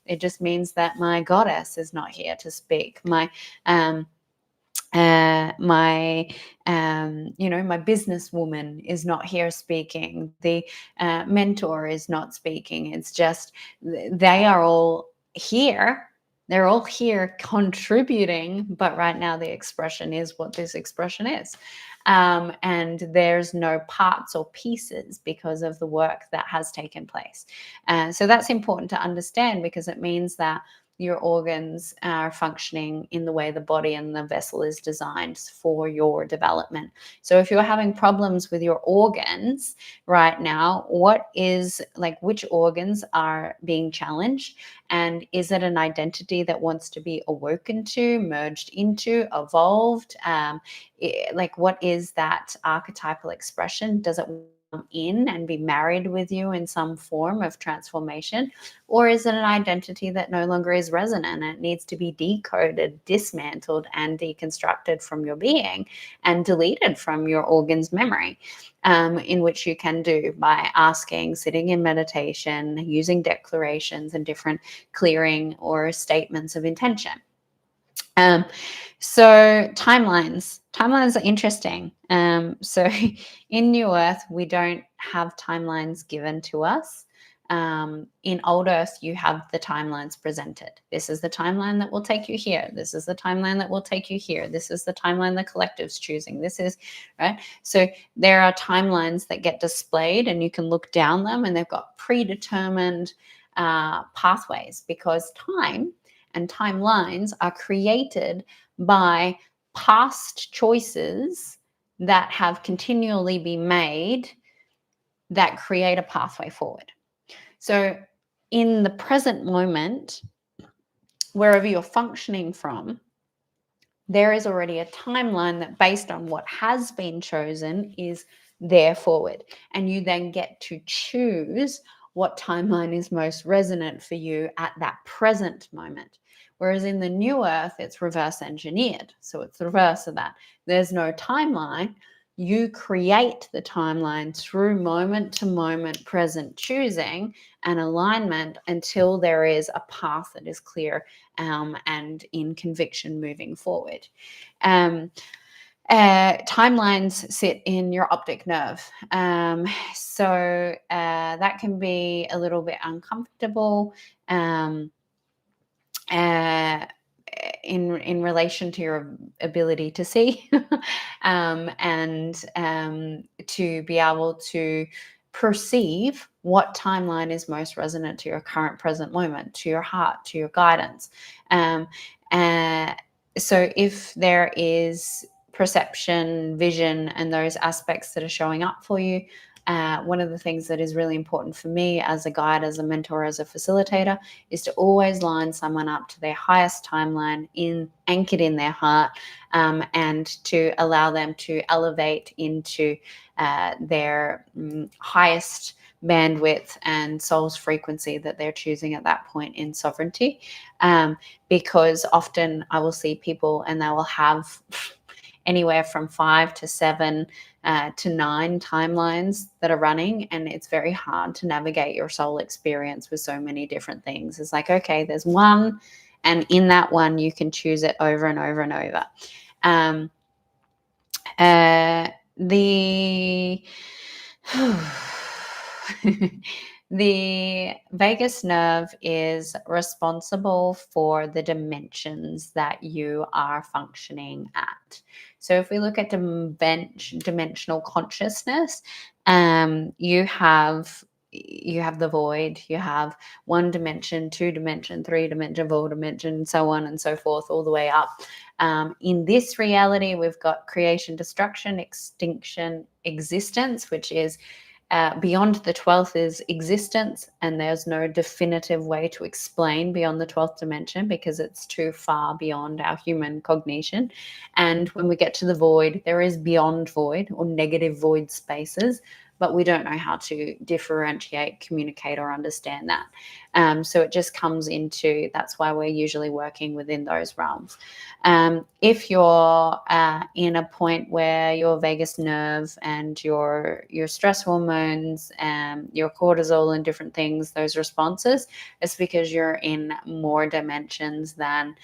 It just means that my goddess is not here to speak. My my businesswoman is not here speaking. The mentor is not speaking. It's just they are all here. They're all here contributing, but right now the expression is what this expression is. And there's no parts or pieces because of the work that has taken place. So that's important to understand, because it means that your organs are functioning in the way the body and the vessel is designed for your development. So if you're having problems with your organs right now, which organs are being challenged? And is it an identity that wants to be awoken to, merged into, evolved? What is that archetypal expression? Does it come in and be married with you in some form of transformation? Or is it an identity that no longer is resonant and it needs to be decoded, dismantled, and deconstructed from your being and deleted from your organ's memory? In which you can do by asking, sitting in meditation, using declarations and different clearing or statements of intention. So timelines are interesting. So in New Earth, we don't have timelines given to us. In Old Earth, you have the timelines presented. This is the timeline that will take you here. This is the timeline that will take you here. This is the timeline the collective's choosing. This is, right? So there are timelines that get displayed and you can look down them, and they've got predetermined pathways, because time and timelines are created by past choices that have continually been made that create a pathway forward. So in the present moment, wherever you're functioning from, there is already a timeline that, based on what has been chosen, is there forward. And you then get to choose what timeline is most resonant for you at that present moment. Whereas in the New Earth, it's reverse engineered. So it's the reverse of that. There's no timeline. You create the timeline through moment to moment present choosing and alignment until there is a path that is clear and in conviction moving forward. Timelines sit in your optic nerve. So that can be a little bit uncomfortable in relation to your ability to see and to be able to perceive what timeline is most resonant to your current present moment, to your heart, to your guidance. So if there is perception, vision, and those aspects that are showing up for you, one of the things that is really important for me as a guide, as a mentor, as a facilitator, is to always line someone up to their highest timeline, anchored in their heart, and to allow them to elevate into their highest bandwidth and soul's frequency that they're choosing at that point in sovereignty. Because often I will see people and they will have anywhere from 5 to 7 to 9 timelines that are running, and it's very hard to navigate your soul experience with so many different things. It's like, okay, there's one, and in that one you can choose it over and over and over. The vagus nerve is responsible for the dimensions that you are functioning at. So if we look at dimensional consciousness, you have the void, you have 1 dimension, 2 dimension, 3 dimension, 4 dimension, so on and so forth, all the way up. In this reality, we've got creation, destruction, extinction, existence, which is beyond the 12th is existence, and there's no definitive way to explain beyond the 12th dimension because it's too far beyond our human cognition. And when we get to the void, there is beyond void or negative void spaces, but we don't know how to differentiate, communicate, or understand that. So it just comes into, that's why we're usually working within those realms. If you're in a point where your vagus nerve and your stress hormones, your cortisol and different things, those responses, it's because you're in more dimensions than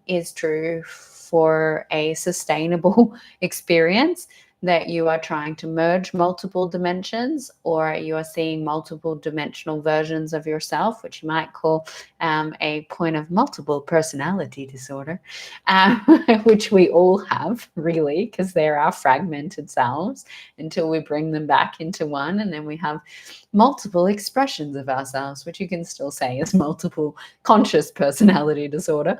is true for a sustainable experience, that you are trying to merge multiple dimensions, or you are seeing multiple dimensional versions of yourself, which you might call a point of multiple personality disorder, which we all have, really, because they're our fragmented selves until we bring them back into one. And then we have multiple expressions of ourselves, which you can still say is multiple conscious personality disorder.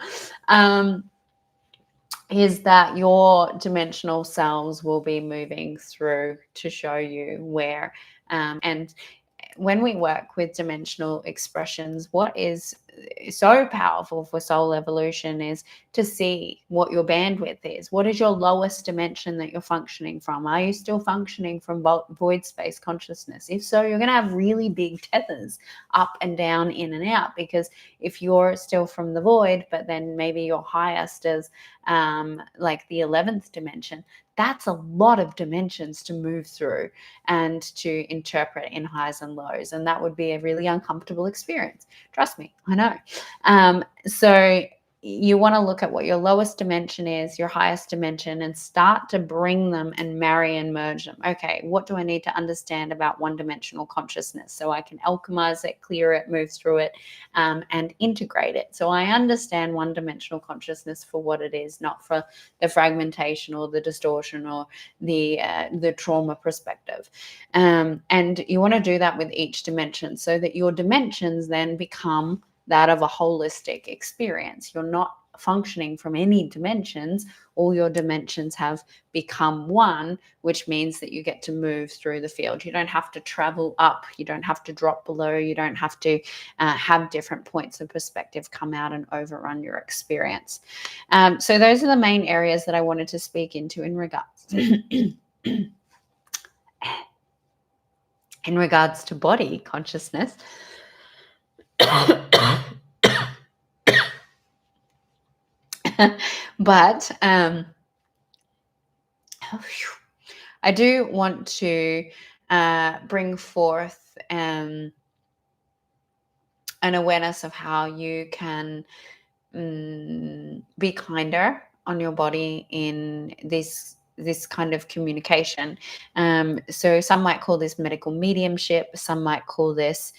Is that your dimensional selves will be moving through to show you where. And when we work with dimensional expressions, what is so powerful for soul evolution is to see what your bandwidth is. What is your lowest dimension that you're functioning from? Are you still functioning from void space consciousness? If so, you're going to have really big tethers up and down, in and out, because if you're still from the void, but then maybe your highest is like the 11th dimension, that's a lot of dimensions to move through and to interpret in highs and lows. And that would be a really uncomfortable experience. Trust me, I know. So you want to look at what your lowest dimension is, your highest dimension, and start to bring them and marry and merge them. Okay, what do I need to understand about one-dimensional consciousness so I can alchemize it, clear it, move through it, and integrate it? So I understand one-dimensional consciousness for what it is, not for the fragmentation or the distortion or the trauma perspective. And you want to do that with each dimension so that your dimensions then become that of a holistic experience. You're not functioning from any dimensions. All your dimensions have become one, which means that you get to move through the field. You don't have to travel up. You don't have to drop below. You don't have to have different points of perspective come out and overrun your experience. So those are the main areas that I wanted to speak into in regards in regards to body consciousness. But I do want to bring forth an awareness of how you can be kinder on your body in this kind of communication. So some might call this medical mediumship. Some might call this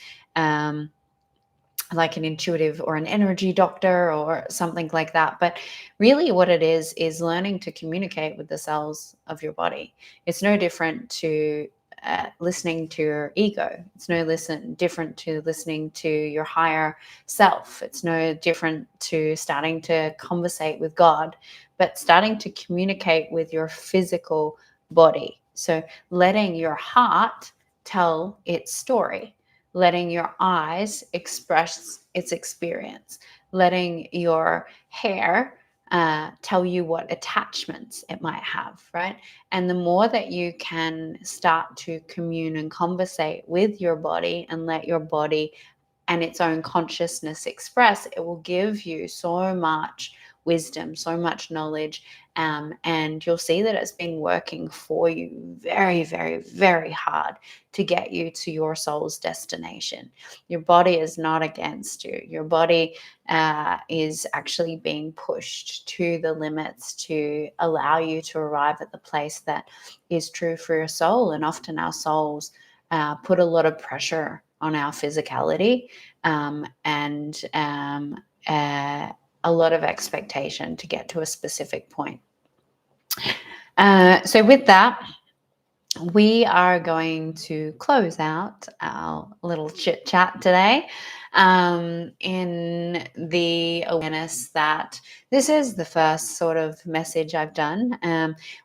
like an intuitive or an energy doctor or something like that. But really what it is learning to communicate with the cells of your body. It's no different to listening to your ego. It's no different to listening to your higher self. It's no different to starting to conversate with God, but starting to communicate with your physical body. So letting your heart tell its story, letting your eyes express its experience, letting your hair tell you what attachments it might have, right? And the more that you can start to commune and conversate with your body and let your body and its own consciousness express, it will give you so much wisdom, so much knowledge, and you'll see that it's been working for you very, very, very hard to get you to your soul's destination. Your body is not against you. Your body is actually being pushed to the limits to allow you to arrive at the place that is true for your soul. And often our souls put a lot of pressure on our physicality and a lot of expectation to get to a specific point. So with that, we are going to close out our little chit chat today. in the awareness that this is the first sort of message I've done.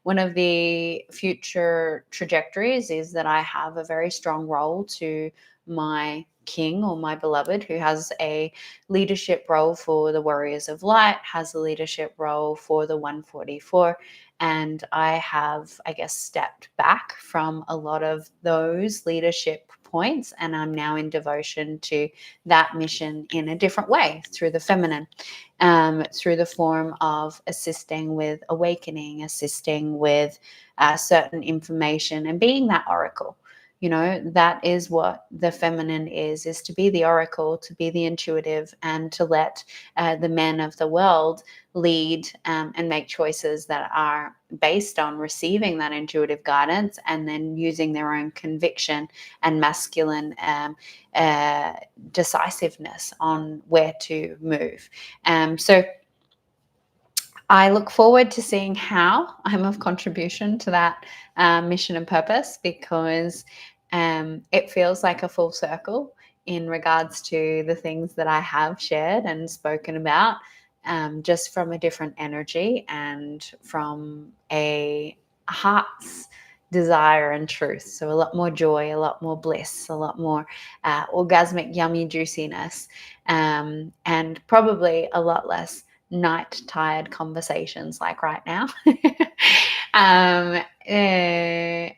One of the future trajectories is that I have a very strong role to my king or my beloved, who has a leadership role for the Warriors of Light, has a leadership role for the 144. And I have, I guess, stepped back from a lot of those leadership points, and I'm now in devotion to that mission in a different way, through the feminine, through the form of assisting with awakening, assisting with certain information, and being that oracle. You know, that is what the feminine is to be the oracle, to be the intuitive, and to let the men of the world lead and make choices that are based on receiving that intuitive guidance and then using their own conviction and masculine decisiveness on where to move. So I look forward to seeing how I'm of contribution to that mission and purpose, because it feels like a full circle in regards to the things that I have shared and spoken about, just from a different energy and from a heart's desire and truth. So a lot more joy, a lot more bliss, a lot more orgasmic, yummy juiciness, and probably a lot less night tired conversations like right now.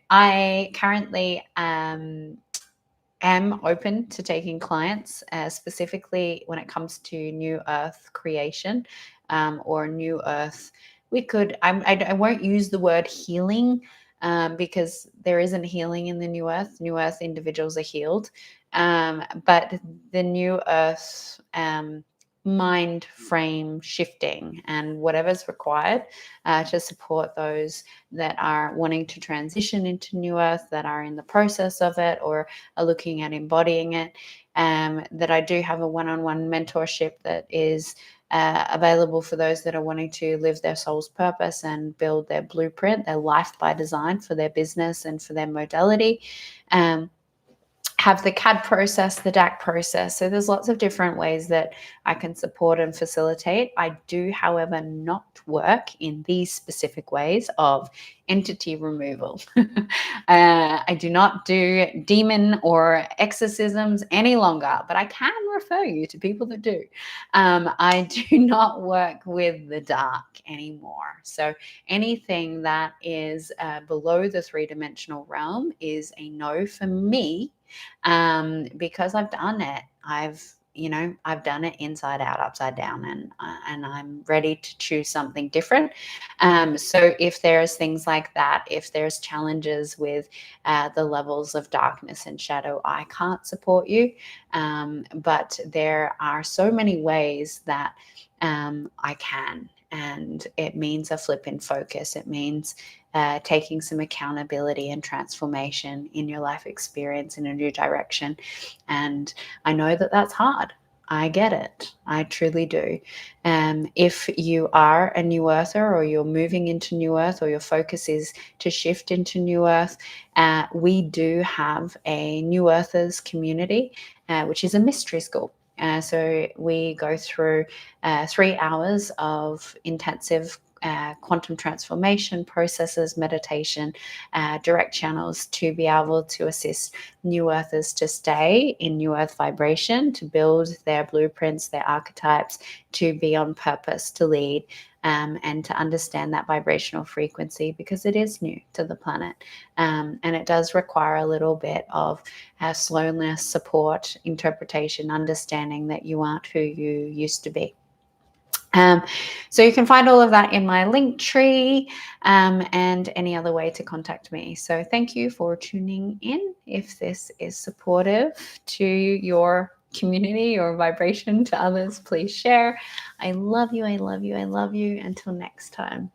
I currently am open to taking clients, specifically when it comes to new earth creation, or new earth. I won't use the word healing, because there isn't healing in the new earth. New earth individuals are healed. But the new earth, mind frame shifting and whatever's required to support those that are wanting to transition into new earth, that are in the process of it or are looking at embodying it, that I do have a one-on-one mentorship that is available for those that are wanting to live their soul's purpose and build their blueprint, their life by design for their business and for their modality. Have the CAD process, the DAC process. So there's lots of different ways that I can support and facilitate. I do, however, not work in these specific ways of entity removal. I do not do demon or exorcisms any longer, but I can refer you to people that do. I do not work with the dark anymore. So anything that is below the three-dimensional realm is a no for me, because I've done it. I've done it inside out, upside down, and I'm ready to choose something different. So if there's things like that, if there's challenges with the levels of darkness and shadow, I can't support you. But there are so many ways that I can. And it means a flip in focus. It means taking some accountability and transformation in your life experience in a new direction. And I know that that's hard. I get it. I truly do. If you are a new earther, or you're moving into new earth, or your focus is to shift into new earth, we do have a new earthers community, which is a mystery school. So we go through 3 hours of intensive quantum transformation processes, meditation, direct channels to be able to assist new earthers to stay in new earth vibration, to build their blueprints, their archetypes, to be on purpose, to lead, and to understand that vibrational frequency, because it is new to the planet. And it does require a little bit of slowness, support, interpretation, understanding that you aren't who you used to be. So you can find all of that in my link tree, and any other way to contact me. So thank you for tuning in. If this is supportive to your community or vibration to others, please share. I love you. I love you. I love you. Until next time.